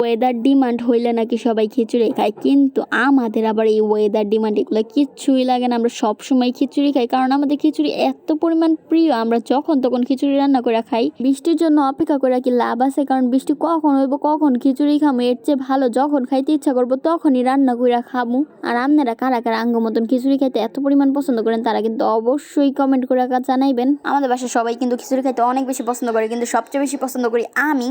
Weather demand হইলে নাকি সবাই খিচুড়ি খায়, কিন্তু আমাদের আবার এই ওয়েদার ডিমান্ড এগুলো কিচ্ছুই লাগে না। আমরা সবসময় খিচুড়ি খাই, কারণ আমাদের খিচুড়ি এত পরিমাণ প্রিয়। আমরা যখন তখন খিচুড়ি রান্না করে খাই। বৃষ্টির জন্য অপেক্ষা করে কি লাভ আছে? কারণ বৃষ্টি কখন হইব, কখন খিচুড়ি খামো, এর চেয়ে ভালো যখন খাইতে ইচ্ছা করবো তখনই রান্না করে খামু। আর আপনারা কারা কারা আঙ্গ মতন খিচুড়ি খাইতে এত পরিমাণ পছন্দ করেন তারা কিন্তু অবশ্যই কমেন্ট করে জানাইবেন। আমাদের বাসায় সবাই কিন্তু খিচুড়ি খাইতে অনেক বেশি পছন্দ করে, কিন্তু সবচেয়ে বেশি পছন্দ করি আমি।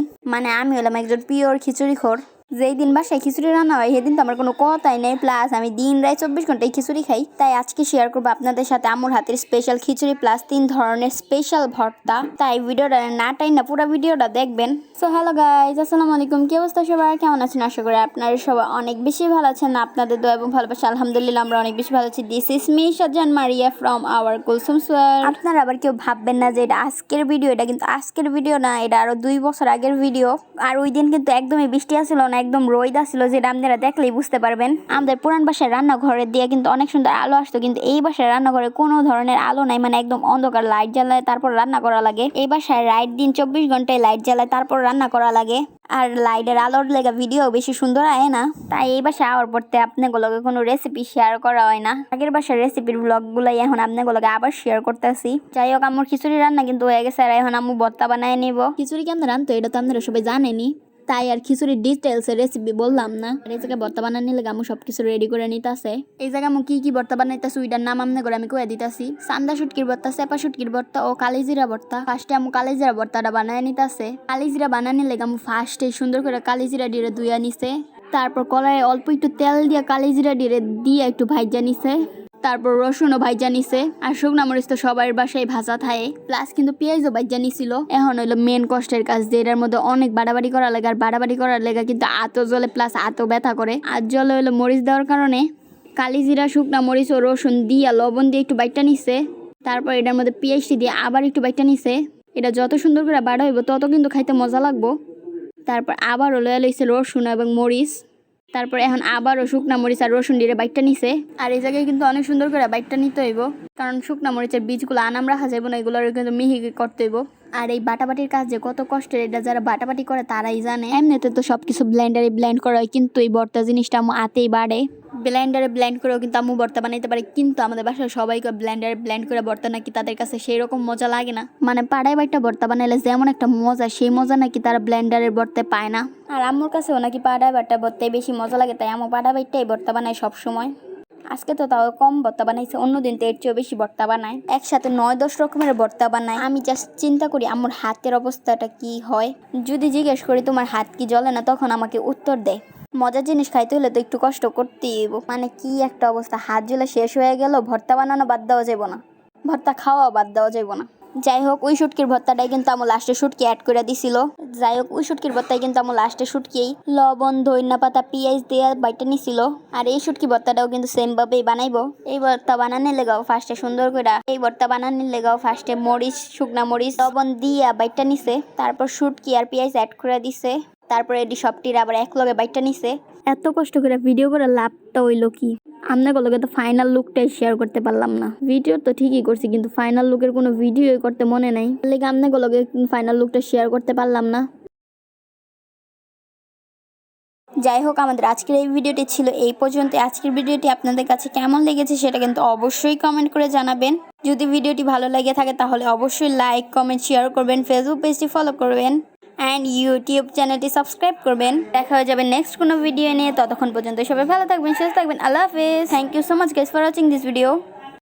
আমি হলাম একজন পিওর খিচুড়ি খোর। যেই দিন বাসায় খিচুড়ি রান্না হয় সেদিন তো আমার কোনো কথাই নেই। প্লাস আমি দিন রাত 24 ঘন্টায় খিচুড়ি খাই। তাই আজকে শেয়ার করবো আপনাদের সাথে আম্মুর হাতের স্পেশাল খিচুড়ি প্লাস 3 ধরনের স্পেশাল ভর্তা। তাই ভিডিওটা না টাইম না পুরো ভিডিওটা দেখবেন। সো হ্যালো গাইজ, আসসালামু আলাইকুম। কি অবস্থা সবার, কেমন আছেন? আশা করি আপনারা সবাই অনেক বেশি ভালো আছেন। আপনাদের দোয়া এবং ভালোবাসা আলহামদুলিল্লাহ আমরা অনেক বেশি ভালো আছি। This is me Shahjahan Maria from our Kulsum সোয়ার। আপনারা আবার কেউ ভাববেন না যে এটা আজকের ভিডিও। এটা কিন্তু আজকের ভিডিও না, এটা আরো 2 বছর আগের ভিডিও। আর ওই দিন কিন্তু একদমই বৃষ্টি আসছিল না, একদম রোদ আসছিল, যেটা আপনারা দেখলেই বুঝতে পারবেন। আমাদের পুরান বাসায় রান্নাঘরের দিয়ে কিন্তু অনেক সুন্দর আলো আসতো, কিন্তু এই বাসায় রান্নাঘরে কোনো ধরনের আলো নাই। একদম অন্ধকার, লাইট জ্বালায় তারপর রান্না করা লাগে। এই বাসায় রাত দিন 24 ঘন্টায় লাইট জ্বালায় তারপর রান্না করা লাগে। আর লাইটের আলোর লেগে ভিডিও বেশি সুন্দর আয় না। তাই এই বাসায় আওয়ার পড়তে আপনাগুলোকে কোনো রেসিপি শেয়ার করা হয় না। আগের বাসার রেসিপির ব্লগগুলাই এখন আপনাগুলোকে আবার শেয়ার করতেছি। যাই হোক, আম্মুর খিচুড়ি রান্না কিন্তু হয়ে গেছে। আর এখন আম্মু ভর্তা বানায় নিব। খিচুড়ি কেমন রান্তো এটা তো আপনারা সবাই জানেনি, তাই আর খিচুড়ির ডিটেলসের রেসিপি বললাম না। আর এই জায়গায় ভর্তা বানানি লেগে আমি সবকিছু রেডি করে নিতেছে। এই জায়গায় আমি কি ভর্তা বানাইতেছি ওইটার নাম আমনে করে আমি কয়ে দিতেছি। সান্দা শুটকির ভর্তা, চেপা শুটকির ভর্তা ও কালিজিরা ভর্তা। ফার্স্টে আমি কালিজিরা ভর্তাটা বানায় নিতেছে। কালিজিরা বানানি লেগে আমি ফার্স্টে সুন্দর করে কালিজিরা ডিরে ধুইয়া নিছে। তারপর কড়াইয়ে অল্প একটু তেল দিয়ে কালিজিরা ডিরে দিয়ে একটু ভাইজা নিছে। তারপর রসুনও ভাইজা নিছে। আর শুকনা মরিচ তো সবার বাসায় ভাজা থাকে, প্লাস কিন্তু পেঁয়াজও ভাইজা নিছিল। এখন হইলো মেন কষ্টের কাজ, যে এটার মধ্যে অনেক বাড়াবাড়ি করা লাগে। আর বাড়াবাড়ি করার লেগে কিন্তু আতো জ্বলে, প্লাস আতো ব্যথা করে। আর জলে হইলো মরিচ দেওয়ার কারণে কালিজিরা, শুকনা মরিচ ও রসুন দিয়া লবণ দিয়ে একটু বাইটটা নিছে। তারপর এটার মধ্যে পেঁয়াজটি দিয়ে আবার একটু বাইটটা নিছে। এটা যত সুন্দর করে বাড়া হইব তত কিন্তু খাইতে মজা লাগবো। তারপর আবার লয়ে লইছে রসুন এবং মরিচ। তারপর এখন আবারও শুকনা মরিচ আর রসুন দিয়ে বাইটটা নিছে। আর এই জায়গায় কিন্তু অনেক সুন্দর করে বাইটটা নিতে হইব, কারণ শুকনা মরিচের বীজগুলো আনাম রাখা যাইব না, এগুলোর কিন্তু মিহি করতে হইব। আর এই বাটাবাটির কাজ যে কত কষ্টের, এটা যারা বাটাবাটি করে তারাই জানে। এমনিতে তো সবকিছু ব্লেন্ডারে ব্লেন্ড করা হয়, কিন্তু এই ভর্তা জিনিসটা আমার হাতেই বাড়ে। ব্লেন্ডারে ব্লেন্ড করেও কিন্তু আম্মু ভর্তা বানাইতে পারে, কিন্তু আমাদের বাসায় সবাইকে ব্লেন্ডারে ব্লেন্ড করে ভর্তা নাকি তাদের কাছে সেই রকম মজা লাগে না। পাড়ায় বাইটা ভর্তা বানাইলে যেমন একটা মজা, সেই মজা নাকি তারা ব্লেন্ডারের ভর্তা পায় না। আর আম্মুর কাছেও নাকি পাড়ায় বাটা ভর্তাই বেশি মজা লাগে, তাই আম্মু পাড়া বাইটাই ভর্তা বানায় সবসময়। আজকে তো তাও কম ভর্তা বানাইছে, অন্যদিন তো এর চেয়েও বেশি ভর্তা বানায়। একসাথে 9-10 রকমের ভর্তা বানায়। আমি জাস্ট চিন্তা করি আম্মুর হাতের অবস্থাটা কি হয়। যদি জিজ্ঞেস করি তোমার হাত কি জ্বলে না, তখন আমাকে উত্তর দেয় মজার জিনিস খাইতে হলে তো একটু কষ্ট করতেই হইব। কি একটা অবস্থা, হাত জ্বলে শেষ হয়ে গেল, ভর্তা বানানো বাদ দেওয়া যাইব না, ভর্তা খাওয়া বাদ দেওয়া যাইব না। যাই হোক, ওই শুটকির ভর্তাটাই কিন্তু আমার লাস্টে শুটকি অ্যাড করে দিছিল। লবণ, ধনিয়া পাতা, পেঁয়াজ দিয়ে বাইটা নিছিল। আর এই শুটকি ভর্তাটাও কিন্তু সেম ভাবেই বানাইবো। এই ভর্তা বানানোর লেগাও ফার্স্টে সুন্দর করে মরিচ, শুকনা মরিচ, লবণ দিয়া বাইটা নিছে। তারপর শুটকি আর পেঁয়াজ অ্যাড করে দিছে। তারপরে এটি সবটির আবার এক লগে বাইটা নিছে। এত কষ্ট করে ভিডিও করে লাভটা হইলো কি? আপনাগুলোকে তো ফাইনাল লুকটাই শেয়ার করতে পারলাম না। ভিডিও তো ঠিকই করছি, কিন্তু ফাইনাল লুকের কোনো ভিডিও করতে মনে নাই, লেগে আপনাগুলোকে ফাইনাল লুকটা শেয়ার করতে পারলাম না। যাই হোক, আমাদের আজকের এই ভিডিওটি ছিল এই পর্যন্ত। আজকের ভিডিওটি আপনাদের কাছে কেমন লেগেছে সেটা কিন্তু অবশ্যই কমেন্ট করে জানাবেন। যদি ভিডিওটি ভালো লেগে থাকে তাহলে অবশ্যই লাইক, কমেন্ট, শেয়ার করবেন। ফেসবুক পেজটি ফলো করবেন অ্যান্ড ইউটিউব চ্যানেলটি সাবস্ক্রাইব করবেন। দেখা হয়ে যাবে নেক্সট কোনো ভিডিও নিয়ে। ততক্ষণ পর্যন্ত সবাই ভালো থাকবেন, সুস্থ থাকবেন। আল্লাহ হাফেজ। Thank you so much guys for watching this video.